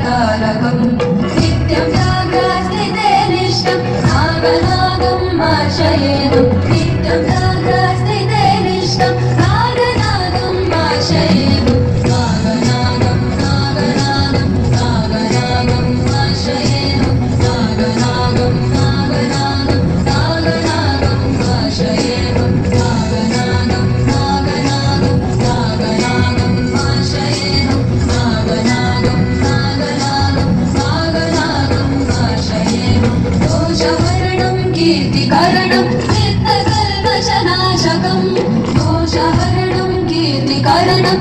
नागतारकम् नित्यं जाग्रस्थिते निष्ठं नागनागम् आश्रयेऽहम् नित्यं जाग्रस्थिते निष्ठं नागनागम् आश्रयेऽहम् नागनागम् नागनागम् नागनागम् आश्रयेऽहम् नागनागम् नागनागम् नागनागम् आश्रयेऽहम् नागनागम् नागनागम् नागनागम् आश्रयेऽहम् नागनागम् नागनागम् नागनागम् आश्रयेऽहम् दोषहरणं कीर्तिकरणं चित्तकल्मषनाशकम् दोषहरणं कीर्तिकरणं